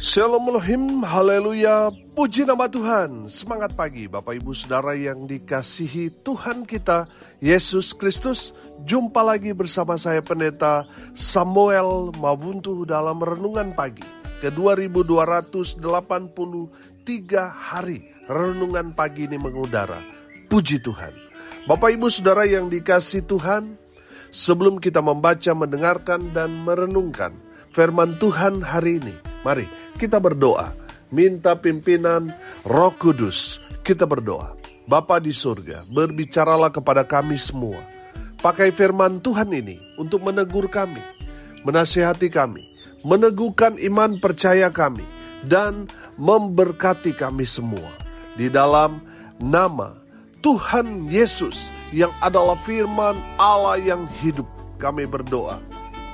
Shalom Elohim, haleluya, puji nama Tuhan. Semangat pagi Bapak Ibu Saudara yang dikasihi Tuhan kita Yesus Kristus. Jumpa lagi bersama saya Pendeta Samuel Mabuntu dalam Renungan Pagi ke 2283 hari Renungan Pagi ini mengudara. Puji Tuhan. Bapak Ibu Saudara yang dikasihi Tuhan, sebelum kita membaca, mendengarkan dan merenungkan firman Tuhan hari ini, mari kita berdoa, minta pimpinan Roh Kudus. Kita berdoa. Bapa di surga, berbicaralah kepada kami semua. Pakai firman Tuhan ini untuk menegur kami, menasihati kami, meneguhkan iman percaya kami, dan memberkati kami semua. Di dalam nama Tuhan Yesus yang adalah firman Allah yang hidup, kami berdoa.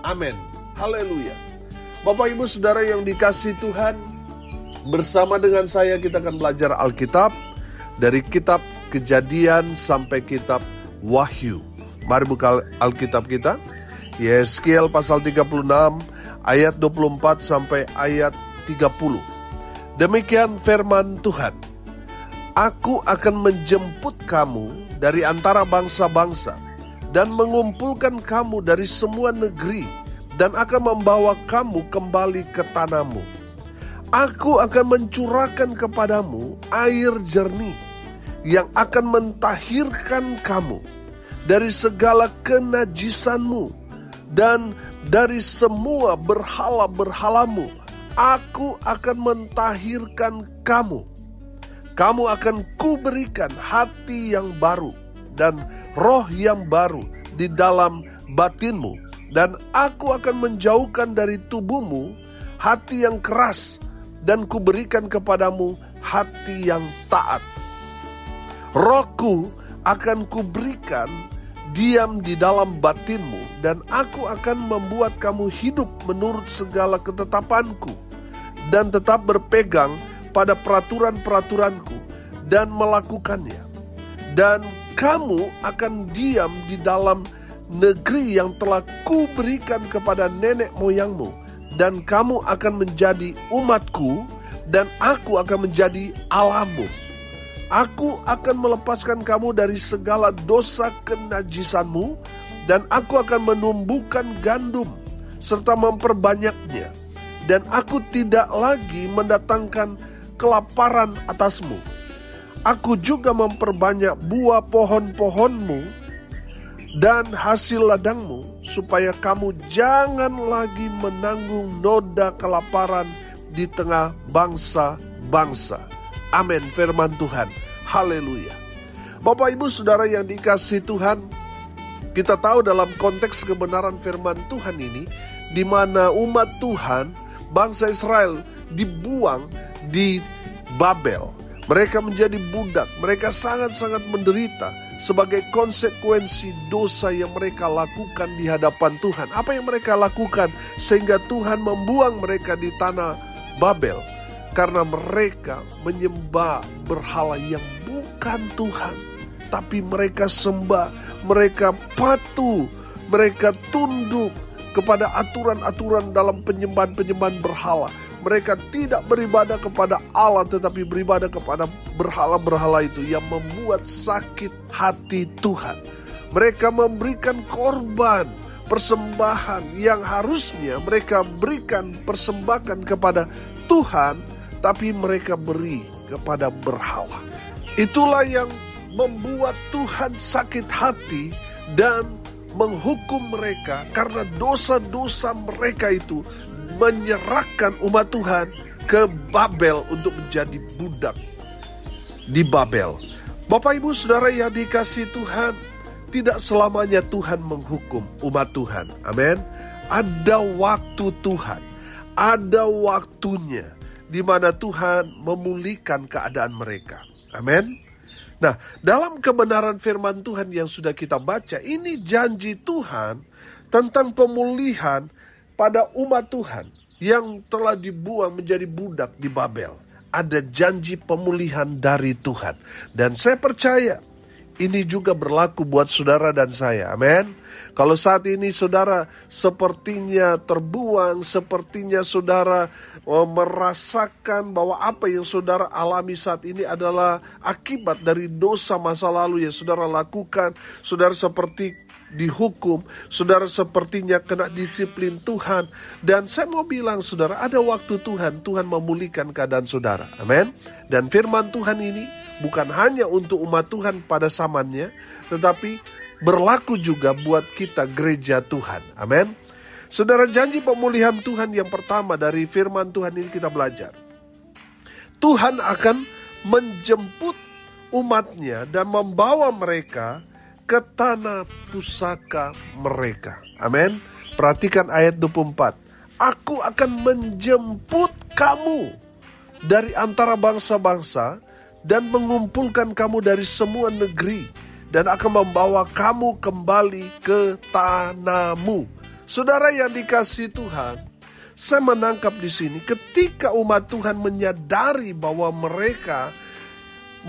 Amin. Haleluya. Bapak Ibu Saudara yang dikasihi Tuhan, bersama dengan saya kita akan belajar Alkitab dari kitab Kejadian sampai kitab Wahyu. Mari buka Alkitab kita. Yeskiel pasal 36 ayat 24 sampai ayat 30. Demikian firman Tuhan. Aku akan menjemput kamu dari antara bangsa-bangsa dan mengumpulkan kamu dari semua negeri, dan akan membawa kamu kembali ke tanahmu. Aku akan mencurahkan kepadamu air jernih yang akan mentahirkan kamu dari segala kenajisanmu dan dari semua berhala-berhalamu. Aku akan mentahirkan kamu. Kamu akan kuberikan hati yang baru dan roh yang baru di dalam batinmu. Dan aku akan menjauhkan dari tubuhmu hati yang keras, dan kuberikan kepadamu hati yang taat. Rohku akan kuberikan diam di dalam batinmu, dan aku akan membuat kamu hidup menurut segala ketetapanku, dan tetap berpegang pada peraturan-peraturanku, dan melakukannya. Dan kamu akan diam di dalam negeri yang telah kuberikan kepada nenek moyangmu, dan kamu akan menjadi umatku, dan aku akan menjadi Allahmu. Aku akan melepaskan kamu dari segala dosa kenajisanmu, dan aku akan menumbuhkan gandum serta memperbanyaknya, dan aku tidak lagi mendatangkan kelaparan atasmu. Aku juga memperbanyak buah pohon-pohonmu dan hasil ladangmu, supaya kamu jangan lagi menanggung noda kelaparan di tengah bangsa-bangsa. Amin, firman Tuhan. Haleluya. Bapak Ibu Saudara yang dikasihi Tuhan, kita tahu dalam konteks kebenaran firman Tuhan ini, di mana umat Tuhan, bangsa Israel dibuang di Babel. Mereka menjadi budak, mereka sangat-sangat menderita sebagai konsekuensi dosa yang mereka lakukan di hadapan Tuhan. Apa yang mereka lakukan sehingga Tuhan membuang mereka di tanah Babel? Karena mereka menyembah berhala yang bukan Tuhan, tapi mereka sembah, mereka patuh, mereka tunduk kepada aturan-aturan dalam penyembahan-penyembahan berhala. Mereka tidak beribadah kepada Allah, tetapi beribadah kepada berhala-berhala itu yang membuat sakit hati Tuhan. Mereka memberikan korban, persembahan yang harusnya mereka berikan persembahkan kepada Tuhan, tapi mereka beri kepada berhala. Itulah yang membuat Tuhan sakit hati dan menghukum mereka, karena dosa-dosa mereka itu menyerahkan umat Tuhan ke Babel untuk menjadi budak di Babel. Bapak Ibu Saudara yang dikasihi Tuhan, tidak selamanya Tuhan menghukum umat Tuhan. Amin. Ada waktu Tuhan, ada waktunya di mana Tuhan memulihkan keadaan mereka. Amin. Nah, dalam kebenaran firman Tuhan yang sudah kita baca, ini janji Tuhan tentang pemulihan pada umat Tuhan yang telah dibuang menjadi budak di Babel. Ada janji pemulihan dari Tuhan. Dan saya percaya ini juga berlaku buat saudara dan saya. Amin. Kalau saat ini saudara sepertinya terbuang, sepertinya saudara merasakan bahwa apa yang saudara alami saat ini adalah akibat dari dosa masa lalu yang saudara lakukan, saudara seperti dihukum, saudara sepertinya kena disiplin Tuhan. Dan saya mau bilang saudara, ada waktu Tuhan memulihkan keadaan saudara. Amin. Dan firman Tuhan ini bukan hanya untuk umat Tuhan pada zamannya, tetapi berlaku juga buat kita gereja Tuhan. Amin. Saudara, janji pemulihan Tuhan yang pertama dari firman Tuhan ini kita belajar. Tuhan akan menjemput umatnya dan membawa mereka ke tanah pusaka mereka. Amin. Perhatikan ayat 24. Aku akan menjemput kamu dari antara bangsa-bangsa dan mengumpulkan kamu dari semua negeri dan akan membawa kamu kembali ke tanahmu. Saudara yang dikasihi Tuhan, saya menangkap di sini ketika umat Tuhan menyadari bahwa mereka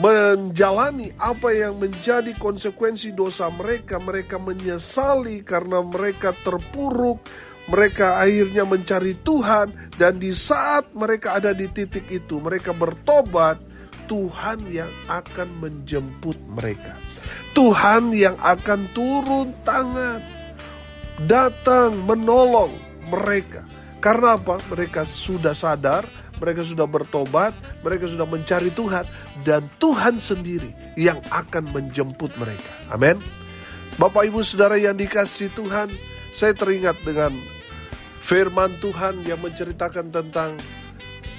menjalani apa yang menjadi konsekuensi dosa mereka, mereka menyesali karena mereka terpuruk, mereka akhirnya mencari Tuhan, dan di saat mereka ada di titik itu, mereka bertobat, Tuhan yang akan menjemput mereka. Tuhan yang akan turun tangan, datang menolong mereka. Karena apa? Mereka sudah sadar, mereka sudah bertobat, mereka sudah mencari Tuhan, dan Tuhan sendiri yang akan menjemput mereka. Amin. Bapak Ibu Saudara yang dikasihi Tuhan, saya teringat dengan firman Tuhan yang menceritakan tentang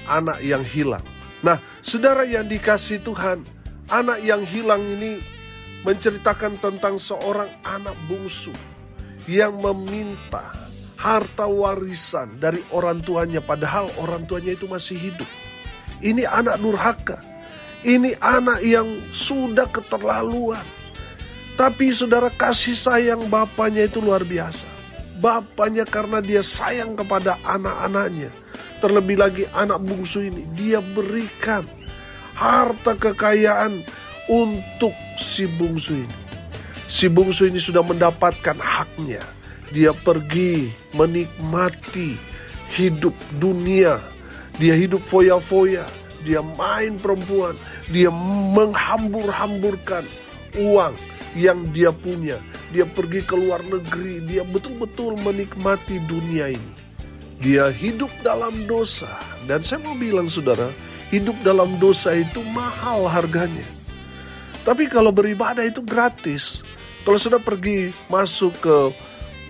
anak yang hilang. Nah, saudara yang dikasihi Tuhan, anak yang hilang ini menceritakan tentang seorang anak bungsu yang meminta harta warisan dari orang tuanya, padahal orang tuanya itu masih hidup. Ini anak durhaka. Ini anak yang sudah keterlaluan. Tapi saudara, kasih sayang bapaknya itu luar biasa. Bapaknya karena dia sayang kepada anak-anaknya, terlebih lagi anak bungsu ini, dia berikan harta kekayaan untuk si bungsu ini. Si bungsu ini sudah mendapatkan haknya. Dia pergi menikmati hidup dunia. Dia hidup foya-foya. Dia main perempuan. Dia menghambur-hamburkan uang yang dia punya. Dia pergi ke luar negeri. Dia betul-betul menikmati dunia ini. Dia hidup dalam dosa. Dan saya mau bilang saudara, hidup dalam dosa itu mahal harganya. Tapi kalau beribadah itu gratis. Kalau sudah pergi masuk ke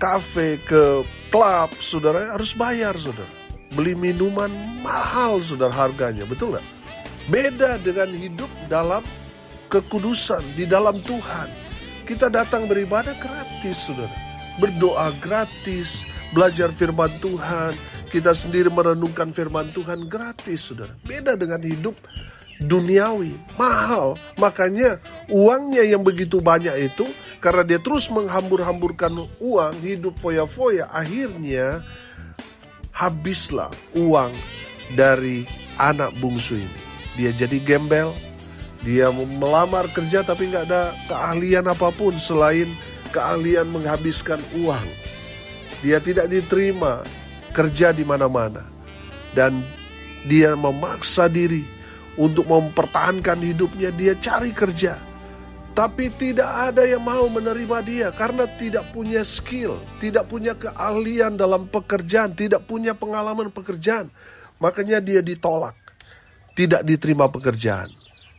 kafe, ke klub, saudara harus bayar, saudara. Beli minuman mahal, saudara, harganya, betul gak? Beda dengan hidup dalam kekudusan, di dalam Tuhan. Kita datang beribadah gratis, saudara. Berdoa gratis, belajar firman Tuhan, kita sendiri merenungkan firman Tuhan gratis, saudara. Beda dengan hidup duniawi, mahal. Makanya uangnya yang begitu banyak itu, karena dia terus menghambur-hamburkan uang, hidup foya-foya, akhirnya habislah uang dari anak bungsu ini. Dia jadi gembel, dia melamar kerja tapi gak ada keahlian apapun selain keahlian menghabiskan uang. Dia tidak diterima kerja di mana-mana. Dan dia memaksa diri untuk mempertahankan hidupnya, dia cari kerja. Tapi tidak ada yang mau menerima dia karena tidak punya skill, tidak punya keahlian dalam pekerjaan, tidak punya pengalaman pekerjaan. Makanya dia ditolak, tidak diterima pekerjaan.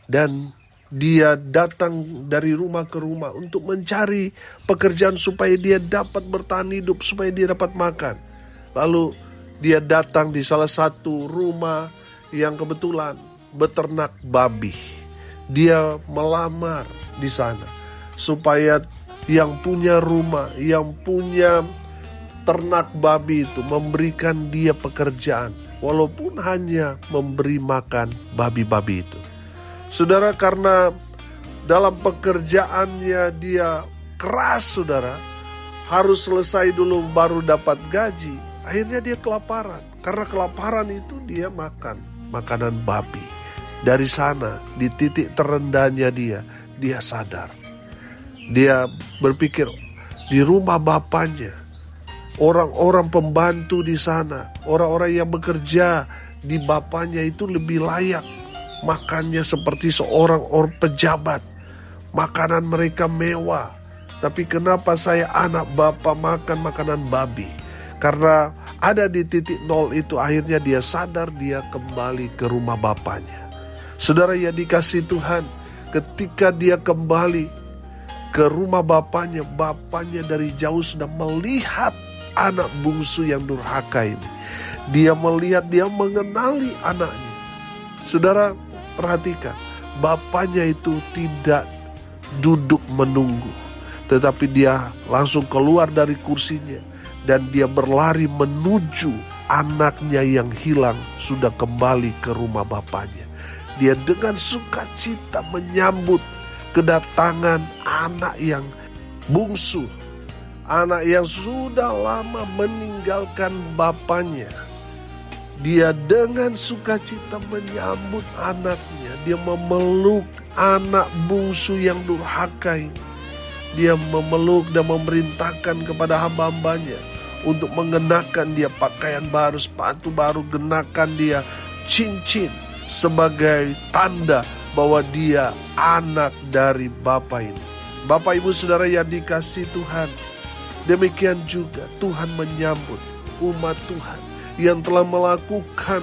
Dan dia datang dari rumah ke rumah untuk mencari pekerjaan supaya dia dapat bertahan hidup, supaya dia dapat makan. Lalu dia datang di salah satu rumah yang kebetulan beternak babi. Dia melamar di sana supaya yang punya rumah, yang punya ternak babi itu memberikan dia pekerjaan, walaupun hanya memberi makan babi-babi itu. Saudara, karena dalam pekerjaannya dia keras, saudara, harus selesai dulu baru dapat gaji. Akhirnya dia kelaparan. Karena kelaparan itu dia makan makanan babi. Dari sana, di titik terendahnya dia sadar. Dia berpikir di rumah bapaknya, orang-orang pembantu di sana, orang-orang yang bekerja di bapaknya itu lebih layak makannya seperti seorang orang pejabat. Makanan mereka mewah. Tapi kenapa saya anak bapak makan makanan babi? Karena ada di titik nol itu, akhirnya dia sadar, dia kembali ke rumah bapaknya. Saudara yang dikasihi Tuhan, ketika dia kembali ke rumah bapaknya dari jauh sudah melihat anak bungsu yang durhaka ini. Dia melihat, dia mengenali anaknya. Saudara perhatikan, bapaknya itu tidak duduk menunggu, tetapi dia langsung keluar dari kursinya dan dia berlari menuju anaknya yang hilang sudah kembali ke rumah bapaknya. Dia dengan sukacita menyambut kedatangan anak yang bungsu, anak yang sudah lama meninggalkan bapaknya. Dia dengan sukacita menyambut anaknya. Dia memeluk anak bungsu yang durhaka ini. Dia memeluk dan memerintahkan kepada hamba-hambanya untuk mengenakan dia pakaian baru, sepatu baru, kenakan dia cincin sebagai tanda bahwa dia anak dari Bapa ini. Bapak Ibu Saudara yang dikasihi Tuhan, demikian juga Tuhan menyambut umat Tuhan yang telah melakukan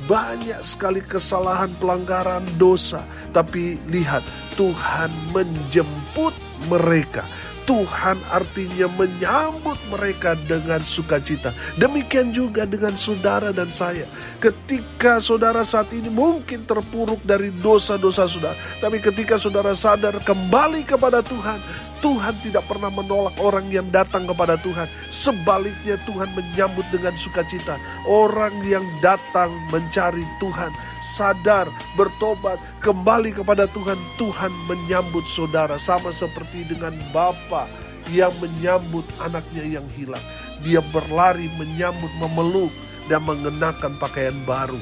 banyak sekali kesalahan, pelanggaran, dosa. Tapi lihat, Tuhan menjemput mereka. Tuhan artinya menyambut mereka dengan sukacita. Demikian juga dengan saudara dan saya. Ketika saudara saat ini mungkin terpuruk dari dosa-dosa saudara, tapi ketika saudara sadar kembali kepada Tuhan, Tuhan tidak pernah menolak orang yang datang kepada Tuhan. Sebaliknya Tuhan menyambut dengan sukacita orang yang datang mencari Tuhan, sadar, bertobat, kembali kepada Tuhan. Tuhan menyambut saudara sama seperti dengan Bapa yang menyambut anaknya yang hilang. Dia berlari menyambut, memeluk dan mengenakan pakaian baru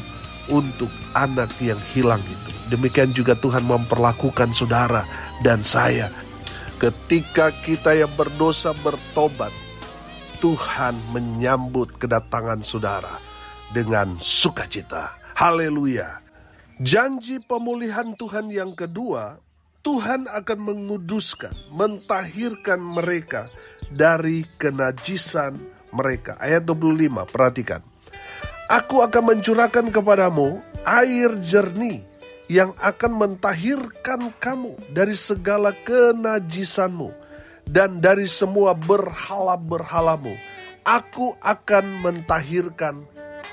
untuk anak yang hilang itu. Demikian juga Tuhan memperlakukan saudara dan saya. Ketika kita yang berdosa bertobat, Tuhan menyambut kedatangan saudara dengan sukacita. Haleluya. Janji pemulihan Tuhan yang kedua, Tuhan akan menguduskan, mentahirkan mereka dari kenajisan mereka. Ayat 25, perhatikan. Aku akan mencurahkan kepadamu air jernih yang akan mentahirkan kamu dari segala kenajisanmu dan dari semua berhala-berhalamu. Aku akan mentahirkan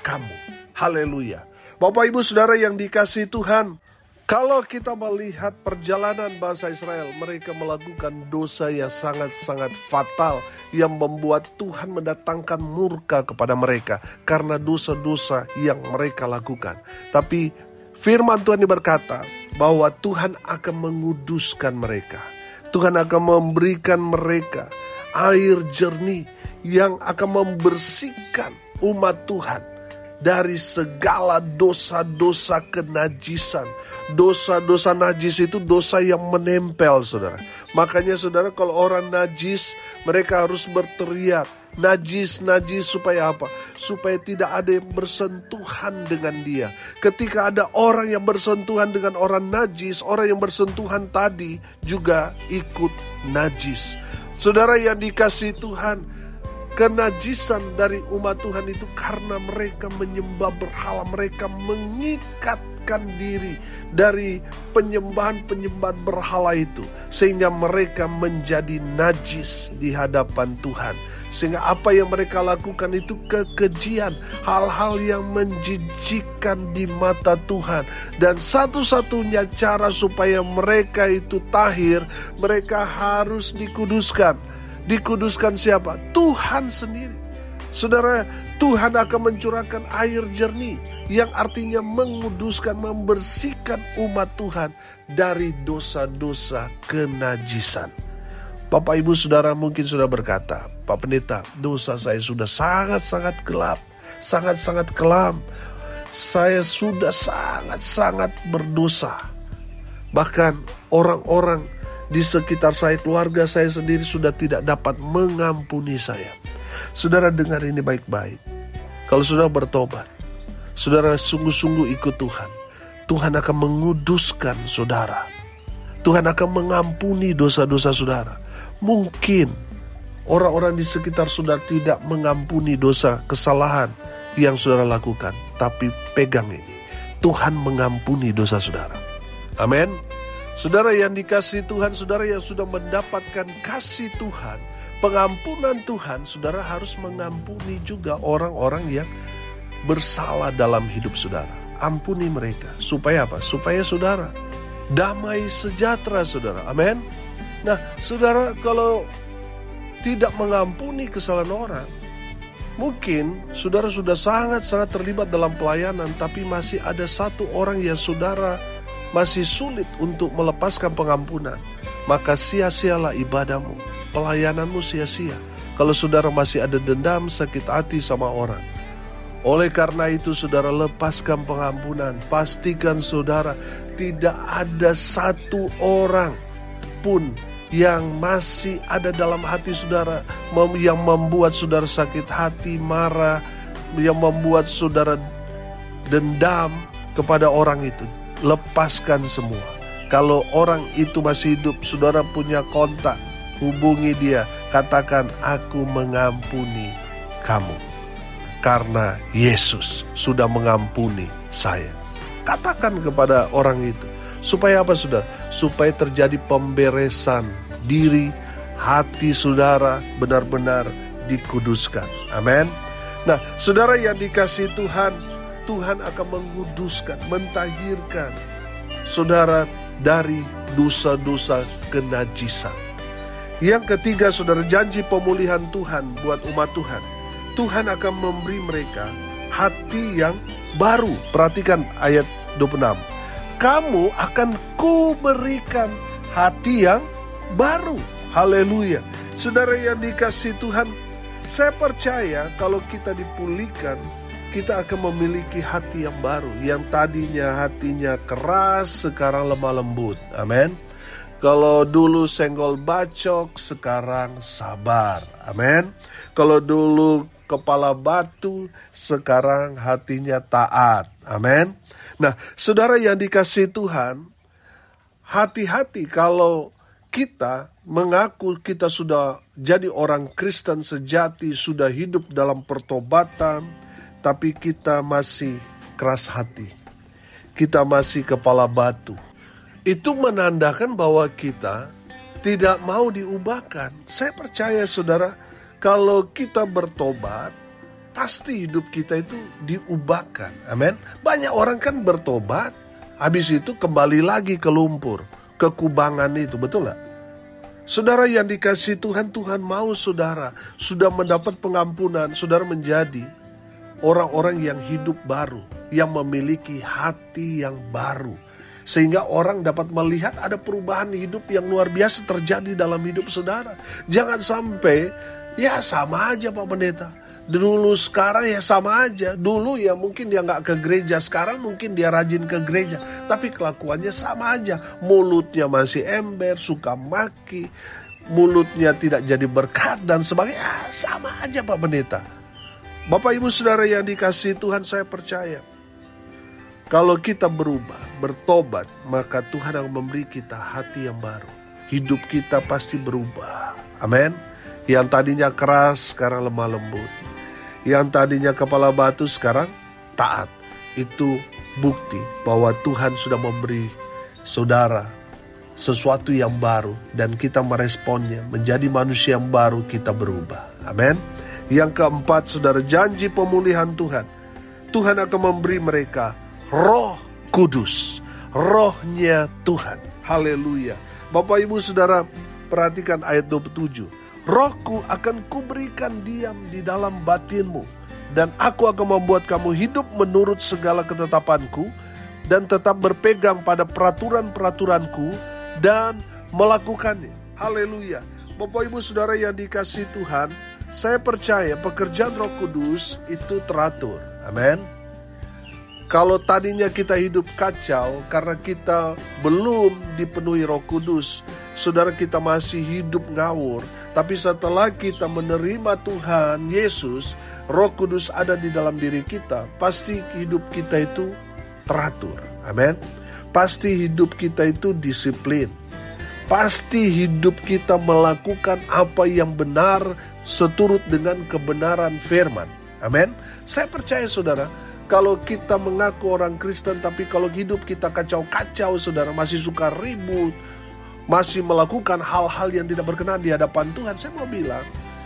kamu. Haleluya. Bapak Ibu Saudara yang dikasihi Tuhan, kalau kita melihat perjalanan bangsa Israel, mereka melakukan dosa yang sangat-sangat fatal yang membuat Tuhan mendatangkan murka kepada mereka karena dosa-dosa yang mereka lakukan. Tapi firman Tuhan ini berkata bahwa Tuhan akan menguduskan mereka. Tuhan akan memberikan mereka air jernih yang akan membersihkan umat Tuhan dari segala dosa-dosa kenajisan. Dosa-dosa najis itu dosa yang menempel, saudara. Makanya saudara, kalau orang najis, mereka harus berteriak, najis, najis, supaya apa? Supaya tidak ada yang bersentuhan dengan dia. Ketika ada orang yang bersentuhan dengan orang najis, orang yang bersentuhan tadi juga ikut najis. Saudara yang dikasihi Tuhan, kenajisan dari umat Tuhan itu karena mereka menyembah berhala, mereka mengikatkan diri dari penyembahan-penyembahan berhala itu, sehingga mereka menjadi najis di hadapan Tuhan. Sehingga apa yang mereka lakukan itu kekejian, hal-hal yang menjijikkan di mata Tuhan. Dan satu-satunya cara supaya mereka itu tahir, mereka harus dikuduskan. Dikuduskan siapa? Tuhan sendiri. Saudara, Tuhan akan mencurahkan air jernih yang artinya menguduskan, membersihkan umat Tuhan dari dosa-dosa kenajisan. Bapak Ibu Saudara mungkin sudah berkata, Pak Pendeta, dosa saya sudah sangat-sangat gelap, sangat-sangat kelam. Saya sudah sangat-sangat berdosa. Bahkan orang-orang di sekitar saya, keluarga saya sendiri sudah tidak dapat mengampuni saya. Saudara dengar ini baik-baik. Kalau saudara bertobat, saudara sungguh-sungguh ikut Tuhan, Tuhan akan menguduskan saudara. Tuhan akan mengampuni dosa-dosa saudara. Mungkin orang-orang di sekitar saudara tidak mengampuni dosa kesalahan yang saudara lakukan, tapi pegang ini, Tuhan mengampuni dosa saudara. Amin. Saudara yang dikasihi Tuhan, saudara yang sudah mendapatkan kasih Tuhan, pengampunan Tuhan, saudara harus mengampuni juga orang-orang yang bersalah dalam hidup saudara. Ampuni mereka. Supaya apa? Supaya saudara damai sejahtera, saudara. Amin. Nah, saudara, kalau tidak mengampuni kesalahan orang, mungkin saudara sudah sangat-sangat terlibat dalam pelayanan, tapi masih ada satu orang yang saudara masih sulit untuk melepaskan pengampunan. Maka sia-sialah ibadahmu, pelayananmu sia-sia kalau saudara masih ada dendam, sakit hati sama orang. Oleh karena itu, saudara, lepaskan pengampunan. Pastikan saudara tidak ada satu orang pun yang masih ada dalam hati saudara, yang membuat saudara sakit hati, marah, yang membuat saudara dendam kepada orang itu. Lepaskan semua. Kalau orang itu masih hidup, saudara punya kontak, hubungi dia, katakan, aku mengampuni kamu karena Yesus sudah mengampuni saya. Katakan kepada orang itu. Supaya apa, saudara? Supaya terjadi pemberesan diri, hati saudara benar-benar dikuduskan. Amin. Nah, saudara yang dikasihi Tuhan, Tuhan akan menguduskan, mentahirkan saudara dari dosa-dosa kenajisan. Yang ketiga, saudara, janji pemulihan Tuhan buat umat Tuhan. Tuhan akan memberi mereka hati yang baru. Perhatikan ayat 26. Kamu akan kuberikan hati yang baru. Haleluya. Saudara yang dikasihi Tuhan, saya percaya kalau kita dipulihkan, kita akan memiliki hati yang baru. Yang tadinya hatinya keras, sekarang lemah lembut. Amin. Kalau dulu senggol bacok, sekarang sabar. Amin. Kalau dulu kepala batu, sekarang hatinya taat. Amin. Nah, saudara yang dikasihi Tuhan, hati-hati kalau kita mengaku kita sudah jadi orang Kristen sejati, sudah hidup dalam pertobatan, tapi kita masih keras hati. Kita masih kepala batu. Itu menandakan bahwa kita tidak mau diubahkan. Saya percaya, saudara, kalau kita bertobat, pasti hidup kita itu diubahkan. Amin. Banyak orang kan bertobat, habis itu kembali lagi ke lumpur, ke kubangan itu, betul gak? Saudara yang dikasihi Tuhan, Tuhan mau saudara sudah mendapat pengampunan, saudara menjadi orang-orang yang hidup baru, yang memiliki hati yang baru. Sehingga orang dapat melihat ada perubahan hidup yang luar biasa terjadi dalam hidup saudara. Jangan sampai, ya sama aja Pak Pendeta. Dulu sekarang ya sama aja. Dulu ya mungkin dia gak ke gereja, sekarang mungkin dia rajin ke gereja, tapi kelakuannya sama aja. Mulutnya masih ember, suka maki, mulutnya tidak jadi berkat dan sebagainya. Sama aja Pak Pendeta. Bapak Ibu Saudara yang dikasihi Tuhan, saya percaya kalau kita berubah, bertobat, maka Tuhan akan memberi kita hati yang baru. Hidup kita pasti berubah. Amin. Yang tadinya keras, sekarang lemah lembut. Yang tadinya kepala batu, sekarang taat. Itu bukti bahwa Tuhan sudah memberi saudara sesuatu yang baru. Dan kita meresponnya, menjadi manusia yang baru, kita berubah. Amin. Yang keempat, saudara, janji pemulihan Tuhan. Tuhan akan memberi mereka Roh Kudus, Rohnya Tuhan. Haleluya. Bapak Ibu Saudara, perhatikan ayat 27. Rohku akan kuberikan diam di dalam batinmu, dan aku akan membuat kamu hidup menurut segala ketetapanku, dan tetap berpegang pada peraturan-peraturanku, dan melakukannya. Haleluya. Bapak Ibu Saudara yang dikasihi Tuhan, saya percaya pekerjaan Roh Kudus itu teratur. Amin. Kalau tadinya kita hidup kacau karena kita belum dipenuhi Roh Kudus, saudara, kita masih hidup ngawur. Tapi setelah kita menerima Tuhan Yesus, Roh Kudus ada di dalam diri kita, pasti hidup kita itu teratur. Amin. Pasti hidup kita itu disiplin. Pasti hidup kita melakukan apa yang benar seturut dengan kebenaran firman. Amin. Saya percaya saudara, kalau kita mengaku orang Kristen tapi kalau hidup kita kacau-kacau saudara, masih suka ribut, masih melakukan hal-hal yang tidak berkenan di hadapan Tuhan, saya mau bilang,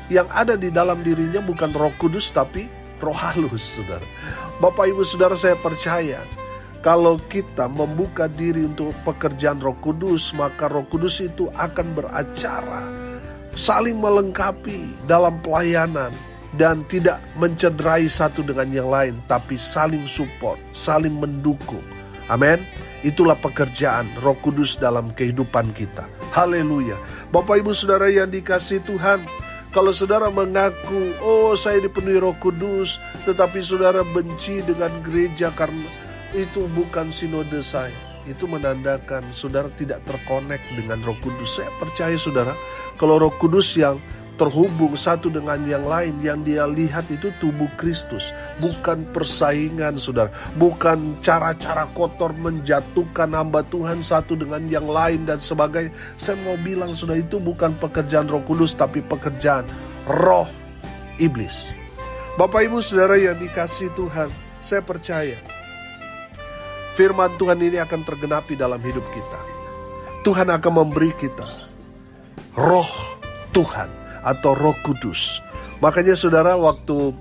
yang ada di dalam dirinya bukan Roh Kudus tapi roh halus saudara. Bapak Ibu Saudara, saya percaya kalau kita membuka diri untuk pekerjaan Roh Kudus, maka Roh Kudus itu akan beracara, saling melengkapi dalam pelayanan, dan tidak mencederai satu dengan yang lain, tapi saling support, saling mendukung. Amin. Itulah pekerjaan Roh Kudus dalam kehidupan kita. Haleluya. Bapak Ibu Saudara yang dikasihi Tuhan, kalau saudara mengaku, oh saya dipenuhi Roh Kudus, tetapi saudara benci dengan gereja karena itu bukan sinode saya, itu menandakan saudara tidak terkonek dengan Roh Kudus. Saya percaya saudara, kalau Roh Kudus yang terhubung satu dengan yang lain, yang dia lihat itu tubuh Kristus, bukan persaingan saudara, bukan cara-cara kotor menjatuhkan hamba Tuhan satu dengan yang lain dan sebagainya. Saya mau bilang saudara, itu bukan pekerjaan Roh Kudus tapi pekerjaan roh iblis. Bapak Ibu Saudara yang dikasihi Tuhan, saya percaya firman Tuhan ini akan tergenapi dalam hidup kita. Tuhan akan memberi kita roh Tuhan atau Roh Kudus. Makanya saudara, waktu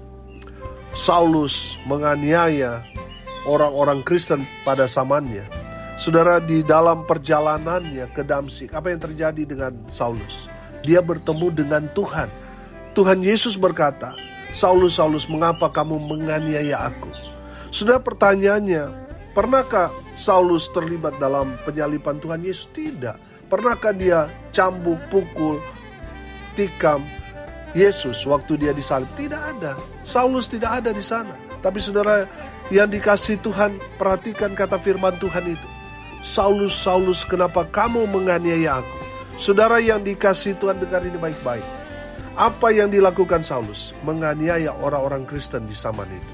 Saulus menganiaya orang-orang Kristen pada zamannya, saudara, di dalam perjalanannya ke Damsyik, apa yang terjadi dengan Saulus? Dia bertemu dengan Tuhan. Tuhan Yesus berkata, Saulus, Saulus, mengapa kamu menganiaya aku? Saudara, pertanyaannya, pernahkah Saulus terlibat dalam penyaliban Tuhan Yesus? Tidak. Pernahkah dia cambuk, pukul, tikam Yesus waktu dia disalib? Tidak ada. Saulus tidak ada di sana. Tapi saudara yang dikasihi Tuhan, perhatikan kata firman Tuhan itu. Saulus, Saulus, kenapa kamu menganiaya aku? Saudara yang dikasihi Tuhan, dengar ini baik-baik. Apa yang dilakukan Saulus? Menganiaya orang-orang Kristen di zaman itu.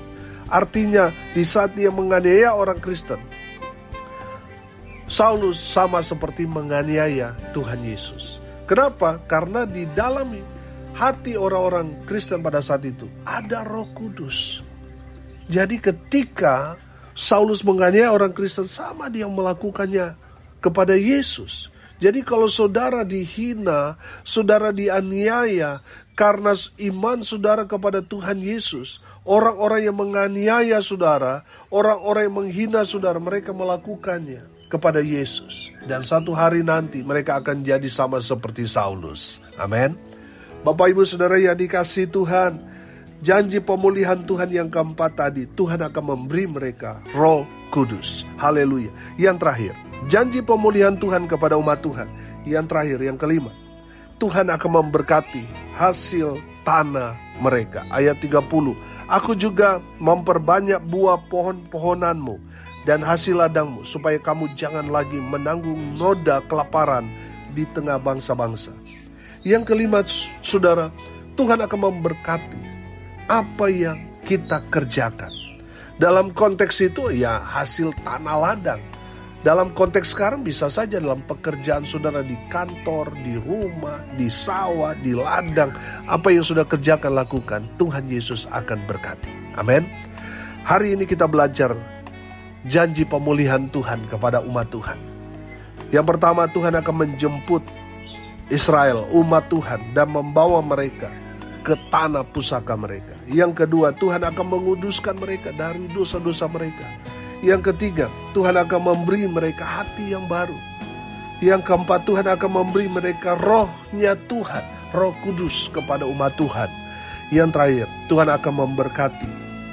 Artinya di saat dia menganiaya orang Kristen, Saulus sama seperti menganiaya Tuhan Yesus. Kenapa? Karena di dalam hati orang-orang Kristen pada saat itu ada Roh Kudus. Jadi ketika Saulus menganiaya orang Kristen, sama dia melakukannya kepada Yesus. Jadi kalau saudara dihina, saudara dianiaya karena iman saudara kepada Tuhan Yesus, orang-orang yang menganiaya saudara, orang-orang yang menghina saudara, mereka melakukannya kepada Yesus. Dan satu hari nanti mereka akan jadi sama seperti Saulus. Amin. Bapak Ibu Saudara yang dikasihi Tuhan, janji pemulihan Tuhan yang keempat tadi, Tuhan akan memberi mereka Roh Kudus. Haleluya. Yang terakhir, janji pemulihan Tuhan kepada umat Tuhan. Yang terakhir, yang kelima, Tuhan akan memberkati hasil tanah mereka. Ayat 30, aku juga memperbanyak buah pohon-pohonanmu dan hasil ladangmu, supaya kamu jangan lagi menanggung noda kelaparan di tengah bangsa-bangsa. Yang kelima, saudara, Tuhan akan memberkati apa yang kita kerjakan. Dalam konteks itu ya hasil tanah ladang. Dalam konteks sekarang bisa saja dalam pekerjaan saudara di kantor, di rumah, di sawah, di ladang. Apa yang sudah kerjakan, lakukan, Tuhan Yesus akan berkati. Amin. Hari ini kita belajar janji pemulihan Tuhan kepada umat Tuhan. Yang pertama, Tuhan akan menjemput Israel, umat Tuhan, dan membawa mereka ke tanah pusaka mereka. Yang kedua, Tuhan akan menguduskan mereka dari dosa-dosa mereka. Yang ketiga, Tuhan akan memberi mereka hati yang baru. Yang keempat, Tuhan akan memberi mereka rohnya Tuhan, Roh Kudus kepada umat Tuhan. Yang terakhir, Tuhan akan memberkati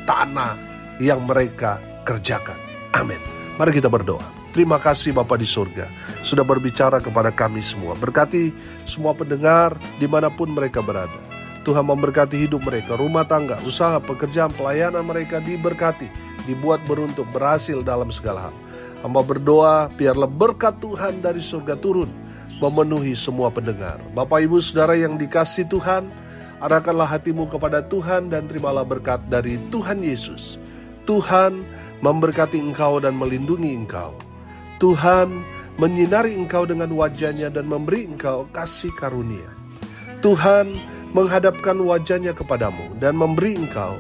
tanah yang mereka kerjakan. Amin. Mari kita berdoa. Terima kasih Bapa di surga, sudah berbicara kepada kami semua. Berkati semua pendengar dimanapun mereka berada. Tuhan memberkati hidup mereka, rumah tangga, usaha, pekerjaan, pelayanan mereka diberkati, dibuat beruntung, berhasil dalam segala hal. Hamba berdoa biarlah berkat Tuhan dari surga turun memenuhi semua pendengar. Bapak Ibu Saudara yang dikasihi Tuhan, arahkanlah hatimu kepada Tuhan dan terimalah berkat dari Tuhan Yesus. Tuhan memberkati engkau dan melindungi engkau. Tuhan menyinari engkau dengan wajah-Nya dan memberi engkau kasih karunia. Tuhan menghadapkan wajah-Nya kepadamu dan memberi engkau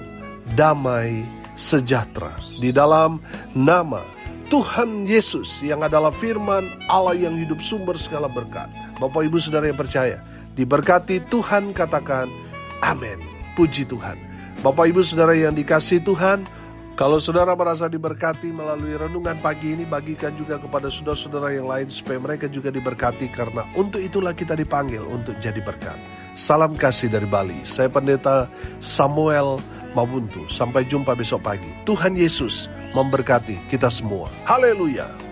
damai sejahtera. Di dalam nama Tuhan Yesus yang adalah firman Allah yang hidup, sumber segala berkat. Bapak Ibu Saudara yang percaya, diberkati Tuhan, katakan amin. Puji Tuhan. Bapak Ibu Saudara yang dikasihi Tuhan, kalau saudara merasa diberkati melalui renungan pagi ini, bagikan juga kepada saudara-saudara yang lain supaya mereka juga diberkati, karena untuk itulah kita dipanggil untuk jadi berkat. Salam kasih dari Bali. Saya Pendeta Samuel Mabuntu. Sampai jumpa besok pagi. Tuhan Yesus memberkati kita semua. Haleluya.